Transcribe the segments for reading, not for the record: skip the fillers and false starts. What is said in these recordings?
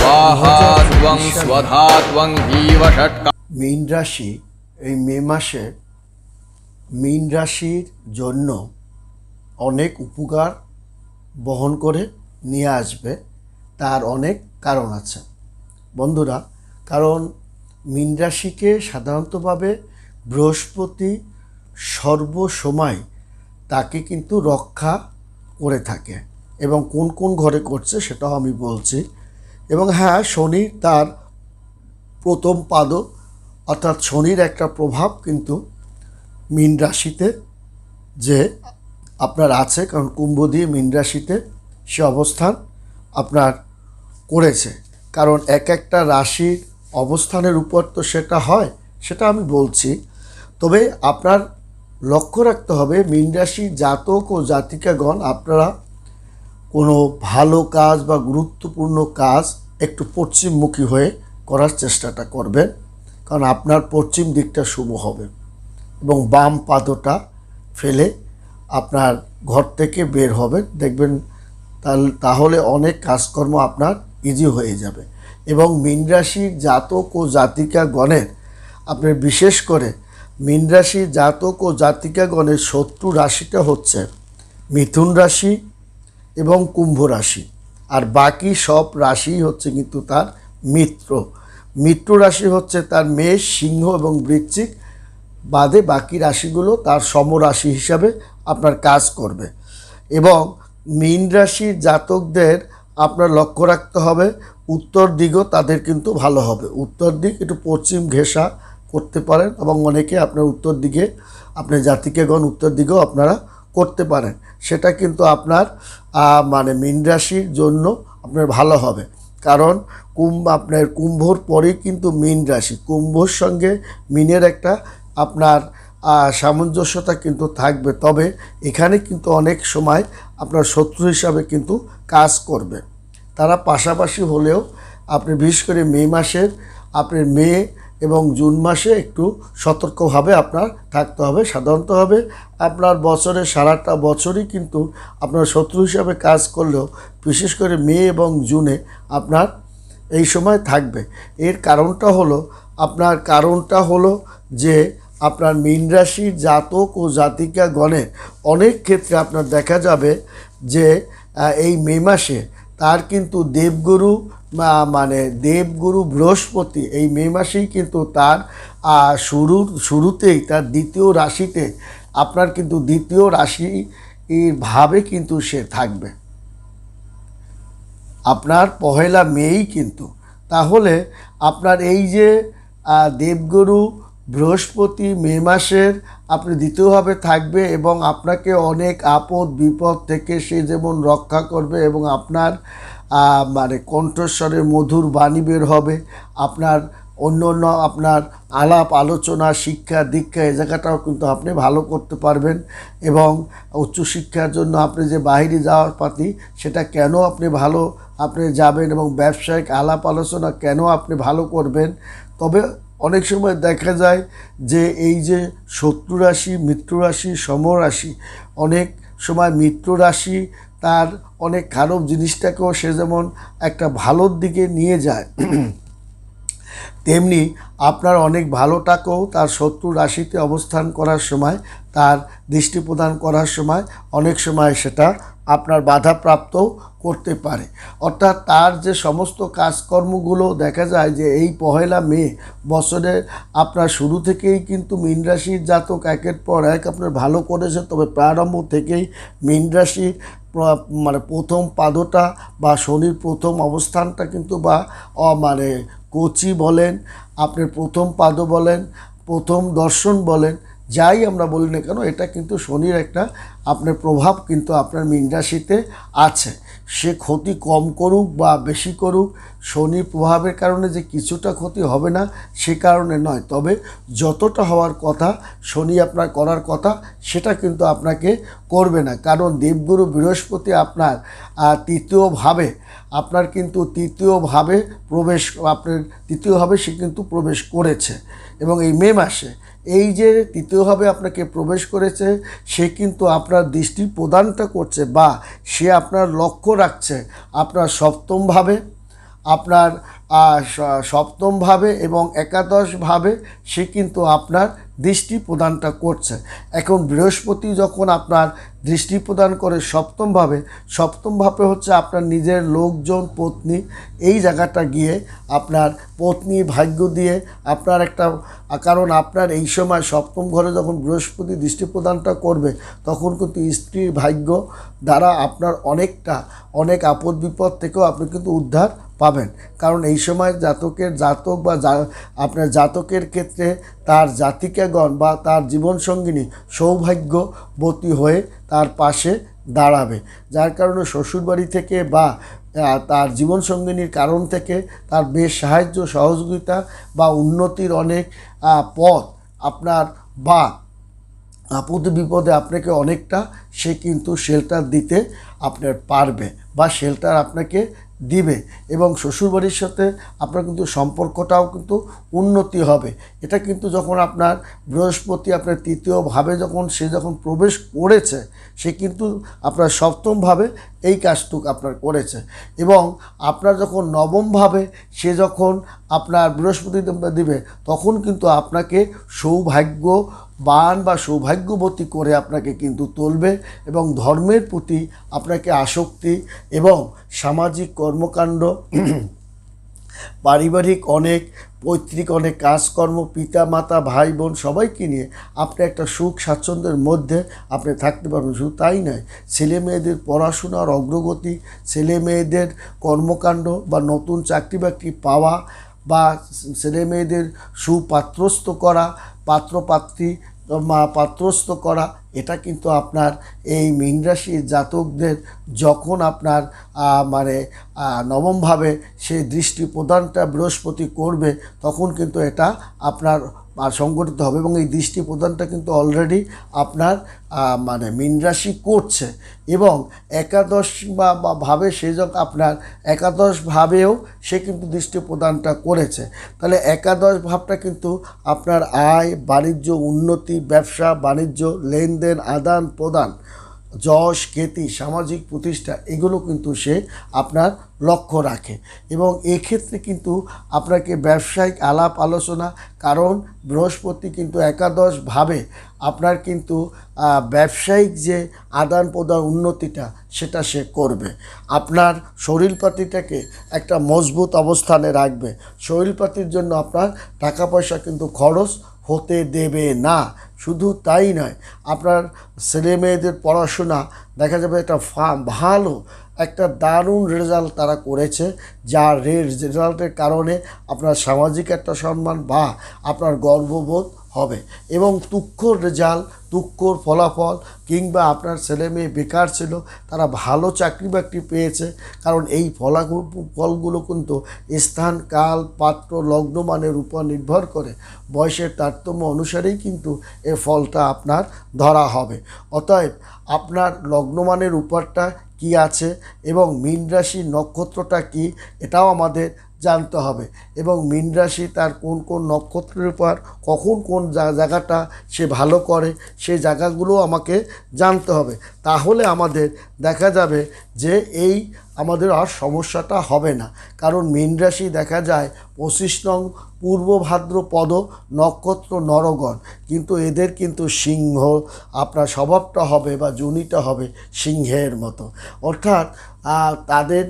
स्वाहा त्वं स्वधा त्वं जीव षट्का। মীন রাশি এই মে মাসে মীন রাশির জন্য অনেক উপকার বহন করে নিয়ে আসবে। তার অনেক কারণ আছে বন্ধুরা, কারণ মীন রাশিকে সাধারণতভাবে বৃহস্পতি সর্বসময় তাকে কিন্তু রক্ষা করে থাকে, এবং কোন কোন ঘরে করছে সেটাও আমি বলছি। এবং হ্যাঁ, শনির তার প্রথম পাদও অর্থাৎ শনির একটা প্রভাব কিন্তু মীন রাশিতে যে আপনার আছে, কারণ কুম্ভ দিয়ে মীন রাশিতে সে অবস্থান আপনার করেছে। কারণ এক একটা রাশির অবস্থানের উপর তো সেটা হয়, সেটা আমি বলছি। তবে আপনার লক্ষ্য রাখতে হবে মীন রাশির জাতক ও জাতিকাগণ, আপনারা কোনো ভালো কাজ বা গুরুত্বপূর্ণ কাজ একটু পশ্চিমমুখী হয়ে করার চেষ্টাটা করবেন, কারণ আপনার পশ্চিম দিকটা শুভ হবে। এবং বাম পাদটা ফেলে আপনার ঘর থেকে বের হবেন, দেখবেন তাহলে অনেক কাজকর্ম আপনার ইজি হয়ে যাবে। এবং মীন রাশির জাতক ও জাতিকাগণের আপনার বিশেষ করে মীন রাশির জাতক ও জাতিকাগণের শত্রু রাশিটা হচ্ছে মিথুন রাশি এবং কুম্ভ রাশি, আর বাকি সব রাশি হচ্ছে কিন্তু তার মিত্র রাশি হচ্ছে তার মেষ, সিংহ এবং বৃশ্চিক বাদে বাকি রাশিগুলো তার সমরাশি হিসাবে আপনার কাজ করবে। এবং মীন রাশির জাতকদের আপনার লক্ষ্য রাখতে হবে উত্তর দিকও তাদের কিন্তু ভালো হবে। উত্তর দিক একটু পশ্চিম ঘেঁষা করতে পারেন, এবং অনেকে আপনার উত্তর দিকে আপনার জাতিকাগণ উত্তর দিকেও আপনারা করতে পারেন, সেটা কিন্তু আপনার মানে মীন রাশির জন্য আপনার ভালো হবে। কারণ আপনার কুম্ভর পরেই কিন্তু মীন রাশি, কুম্ভর সঙ্গে মীনের একটা আপনার সামঞ্জস্যতা কিন্তু থাকবে। তবে এখানে কিন্তু অনেক সময় আপনার শত্রু হিসাবে কিন্তু কাজ করবে তারা, পাশাপাশি হলেও আপনি বিশেষ করে মে মাসের আপনার মে এবং জুন মাসে একটু সতর্কভাবে আপনার থাকতে হবে। সাধারণতভাবে আপনার বছরের সারাটা বছরই কিন্তু আপনার শত্রু হিসাবে কাজ করলেও বিশেষ করে মে এবং জুনে আপনার এই সময় থাকবে। এর কারণটা হলো যে আপনার মীন রাশির জাতক ও জাতিকাগণের অনেক ক্ষেত্রে আপনার দেখা যাবে যে এই মে মাসে তার কিন্তু দেবগুরু বৃহস্পতি এই মে মাসেই কিন্তু তার শুরুতেই তার দ্বিতীয় রাশিতে আপনার কিন্তু দ্বিতীয় রাশি ভাবে কিন্তু সে থাকবে আপনার পহেলা মেই কিন্তু। তাহলে আপনার এই যে দেবগুরু বৃহস্পতি মে মাসের আপনি দ্বিতীয়ভাবে থাকবে, এবং আপনাকে অনেক আপদ বিপদ থেকে সে যেমন রক্ষা করবে, এবং আপনার কণ্ঠস্বরে মধুর বাণী বের হবে, আপনার অন্য আপনার আলাপ আলোচনা শিক্ষা দীক্ষা এই জায়গাটাও কিন্তু আপনি ভালো করতে পারবেন। এবং উচ্চশিক্ষার জন্য আপনি যে বাইরে যাওয়ার পাতি সেটা কেন আপনি যাবেন, এবং ব্যবসায়িক আলাপ আলোচনা কেন আপনি ভালো করবেন। তবে অনেক সময় দেখা যায় যে এই যে শত্রু রাশি, মিত্র রাশি, সমরাশি, অনেক সময় মিত্র রাশি তার অনেক খারাপ জিনিসটাকেও সে যেমন একটা ভালোর দিকে নিয়ে যায়, তেমনি আপনার অনেক ভালোটাকেও তার শত্রু রাশিতে অবস্থান করার সময়, তার দৃষ্টি প্রদান করার সময় অনেক সময় সেটা আপনার বাধাপ্রাপ্তও করতে পারে। অর্থাৎ তার যে সমস্ত কাজকর্মগুলো দেখা যায় যে এই পহেলা মে বছরের আপনার শুরু থেকেই কিন্তু মীন রাশির জাতক একের পর এক আপনার ভালো করেছে। তবে প্রারম্ভ থেকেই মীন রাশির প্রথম পাদটা বা শনির প্রথম অবস্থানটা কিন্তু কোচি বলেন, আপনার প্রথম পাদ বলেন, প্রথম দর্শন বলেন, যাই আমরা বলি না কেন, এটা কিন্তু শনির একটা আপনার প্রভাব কিন্তু আপনার মীন রাশিতে আছে। সে ক্ষতি কম করুক বা বেশি করুক, শনির প্রভাবের কারণে যে কিছুটা ক্ষতি হবে না সে কারণে নয়, তবে যতটা হওয়ার কথা শনি আপনার করার কথা সেটা কিন্তু আপনাকে করবে না। কারণ দেবগুরু বৃহস্পতি আপনার তৃতীয়ভাবে সে কিন্তু প্রবেশ করেছে, এবং এই মে মাসে এই যে তৃতীয়ভাবে আপনাকে প্রবেশ করেছে সে কিন্তু আপনার দৃষ্টি প্রদানটা করছে, বা সে আপনার লক্ষ্য রাখছে আপনার সপ্তমভাবে, আপনার সপ্তমভাবে এবং একাদশভাবে সে কিন্তু আপনার দৃষ্টি প্রদানটা করছে। এখন বৃহস্পতি যখন আপনার দৃষ্টি প্রদান করে সপ্তমভাবে হচ্ছে আপনার নিজের লোকজন, পত্নী, এই জায়গাটা গিয়ে আপনার পত্নী ভাগ্য দিয়ে আপনার একটা, কারণ আপনার এই সময় সপ্তম ঘরে যখন বৃহস্পতি দৃষ্টি প্রদানটা করবে তখন কিন্তু স্ত্রীর ভাগ্য দ্বারা আপনার অনেক আপদ বিপদ থেকেও আপনি কিন্তু উদ্ধার পাবেন। কারণ এই সময় জাতক বা আপনার জাতকের ক্ষেত্রে তার জাতিকাগণ বা তার জীবনসঙ্গিনী সৌভাগ্যবতী হয়ে তার পাশে দাঁড়াবে, যার কারণে শ্বশুরবাড়ি থেকে বা তার জীবনসঙ্গিনীর কারণ থেকে তার বেশ সাহায্য সহযোগিতা বা উন্নতির অনেক পথ আপনার, বা আপদ বিপদে আপনাকে অনেকটা সে কিন্তু শেল্টার দিতে আপনার পারবে বা শেল্টার আপনাকে দিবে। এবং শ্বশুরবাড়ির সাথে আপনার কিন্তু সম্পর্কটাও কিন্তু উন্নতি হবে। এটা কিন্তু যখন আপনার বৃহস্পতি আপনার তৃতীয়ভাবে যখন প্রবেশ করেছে, সে কিন্তু আপনার সপ্তমভাবে এই কাজটুকু আপনার করেছে। এবং আপনার যখন নবমভাবে সে যখন আপনার বৃহস্পতি দিবে তখন কিন্তু আপনাকে সৌভাগ্যবান বা সৌভাগ্যবতী করে আপনাকে কিন্তু তুলবে এবং ধর্মের প্রতি আপনাকে আসক্তি এবং সামাজিক কর্মকাণ্ড, পারিবারিক পৈতৃক অনেক কাজকর্ম, পিতা মাতা ভাই বোন সবাইকে নিয়ে আপনি একটা সুখ স্বাচ্ছন্দ্যের মধ্যে আপনি থাকতে পারবেন। শুধু তাই নয়, ছেলে মেয়েদের পড়াশোনার অগ্রগতি, ছেলে মেয়েদের কর্মকাণ্ড বা নতুন চাকরি বাকরি পাওয়া বা ছেলে মেয়েদের সুপাত্রস্থ করা, পাত্রস্থ করা, এটা কিন্তু আপনার এই মীন রাশির জাতকদের যখন আপনার নবমভাবে সে দৃষ্টি প্রদানটা বৃহস্পতি করবে তখন কিন্তু এটা আপনার সংগঠিত হবে। এবং এই দৃষ্টি প্রদানটা কিন্তু অলরেডি আপনার মীন রাশি করছে। এবং একাদশ ভাবে সে যখন আপনার একাদশভাবেও সে কিন্তু দৃষ্টি প্রদানটা করেছে। তাহলে একাদশ ভাবটা কিন্তু আপনার আয়, বাণিজ্য, উন্নতি, ব্যবসা বাণিজ্য, লেনদেন, আদান প্রদান, যশ খ্যাতি, সামাজিক প্রতিষ্ঠা, এগুলো কিন্তু সে আপনার লক্ষ্য রাখে। এবং এক্ষেত্রে কিন্তু আপনাকে ব্যবসায়িক আলাপ আলোচনা, কারণ বৃহস্পতি কিন্তু একাদশভাবে আপনার কিন্তু ব্যবসায়িক যে আদান প্রদান উন্নতিটা সেটা সে করবে। আপনার শরীরপাতিটাকে একটা মজবুত অবস্থানে রাখবে। শরীরপাতির জন্য আপনার টাকা পয়সা কিন্তু খরচ হতে দেবে না। শুধু তাই নয়, আপনার ছেলে মেয়েদের পড়াশোনা দেখা যাবে একটা ভালো একটা দারুণ রেজাল্ট তারা করেছে, যার রেজাল্টের কারণে আপনার সামাজিক একটা সম্মান বা আপনার গর্ববোধ হবে। এবং তুচ্ছর রেজাল্ট, তুচ্ছর ফলাফল, কিংবা আপনার ছেলে মেয়ে বেকার ছিল তারা ভালো চাকরি বাকরি পেয়েছে, কারণ এই ফলগুলো কিন্তু স্থান, কাল, পাত্র, লগ্নমানের উপর নির্ভর করে বয়সের তারতম্য অনুসারেই কিন্তু এর ফলটা আপনার ধরা হবে। অতএব আপনার লগ্নমানের উপরটা কি আছে এবং মীন রাশির নক্ষত্রটা কি, এটাও আমাদের জানতে হবে। এবং মীন রাশি তার কোন কোন নক্ষত্রের উপর কখন কোন জায়গাটা সে ভালো করে সেই জায়গাগুলো আমাকে জানতে হবে। তাহলে আমাদের দেখা যাবে যে এই আমাদের আর সমস্যাটা হবে না। কারণ মীন রাশি দেখা যায় 25 নং পূর্ব ভাদ্রপদ নক্ষত্র নরগণ, কিন্তু এদের কিন্তু সিংহ আপনার স্বভাবটা হবে বা জুনিটা হবে সিংহের মতো। অর্থাৎ তাদের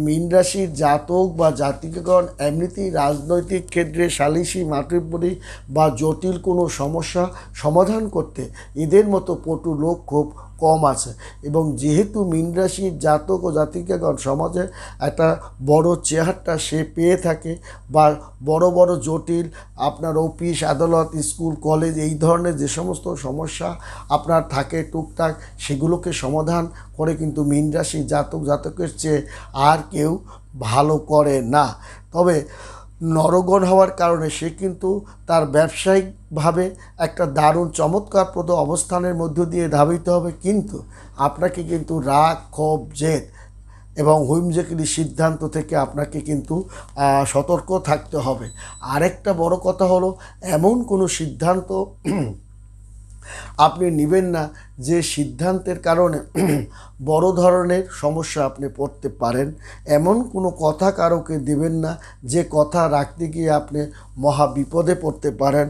মীন রাশির জাতক বা জাতিকাগণ এমনিতেই রাজনৈতিক ক্ষেত্রে সালিসি মাতৃপরি বা জটিল কোনো সমস্যা সমাধান করতে এদের মতো পটু লোক খুব কম আছে। এবং যেহেতু মীন রাশির জাতক ও জাতিকাগণ সমাজে একটা বড় চেহারটা সে পেয়ে থাকে বা বড় বড় জটিল আপনার অফিস আদালত স্কুল কলেজ এই ধরনের যে সমস্ত সমস্যা আপনার থাকে টুকটাক, সেগুলোকে সমাধান করে কিন্তু মীন রাশির জাতকের চেয়ে আর কেউ ভালো করে না। তবে নরগণ হওয়ার কারণে সে কিন্তু তার ব্যবসায়িকভাবে একটা দারুণ চমৎকারপ্রদ অবস্থানের মধ্য দিয়ে ধাবিত হবে। কিন্তু আপনাকে কিন্তু রাগ, ক্ষোভ, জেদ এবং হুমজেকিলি সিদ্ধান্ত থেকে আপনাকে কিন্তু সতর্ক থাকতে হবে। আরেকটা বড় কথা হলো, এমন কোনো সিদ্ধান্ত আপনি নেবেন না যে সিদ্ধান্তের কারণে বড় ধরনের সমস্যা আপনি পড়তে পারেন। এমন কোনো কথা কারোকে দেবেন না যে কথা রাখতে গিয়ে আপনি মহা বিপদে পড়তে পারেন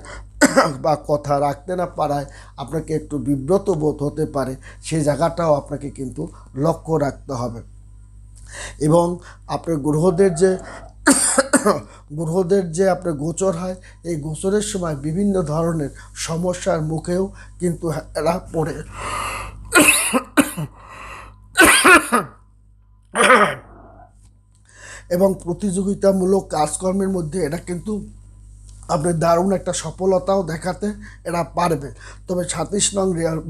বা কথা রাখতে না পারায় আপনাকে একটু বিব্রত বোধ হতে পারে। সেই জায়গাটাও আপনাকে কিন্তু লক্ষ্য রাখতে হবে। এবং আপনার গ্রহদের যে আপনার গোচর হয়, এই গোচরের সময় বিভিন্ন ধরনের সমস্যার মুখেও কিন্তু এরা পড়ে। এবং প্রতিযোগিতামূলক কাজকর্মের মধ্যে এটা কিন্তু আপনি দারুণ একটা সফলতাও দেখাতে এরা পারবে। তবে ২৬ নং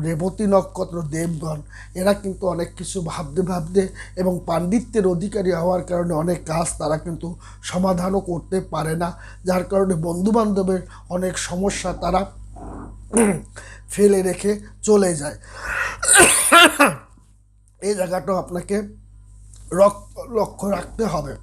রেবতী নক্ষত্র দেবগণ এরা কিন্তু অনেক কিছু ভাবতে এবং পাণ্ডিত্যের অধিকারী হওয়ার কারণে অনেক কাজ তারা কিন্তু সমাধানও করতে পারে না, যার কারণে বন্ধুবান্ধবের অনেক সমস্যা তারা ফেলে রেখে চলে যায়। এই জায়গাটাও আপনাকে লক্ষ্য রাখতে হবে।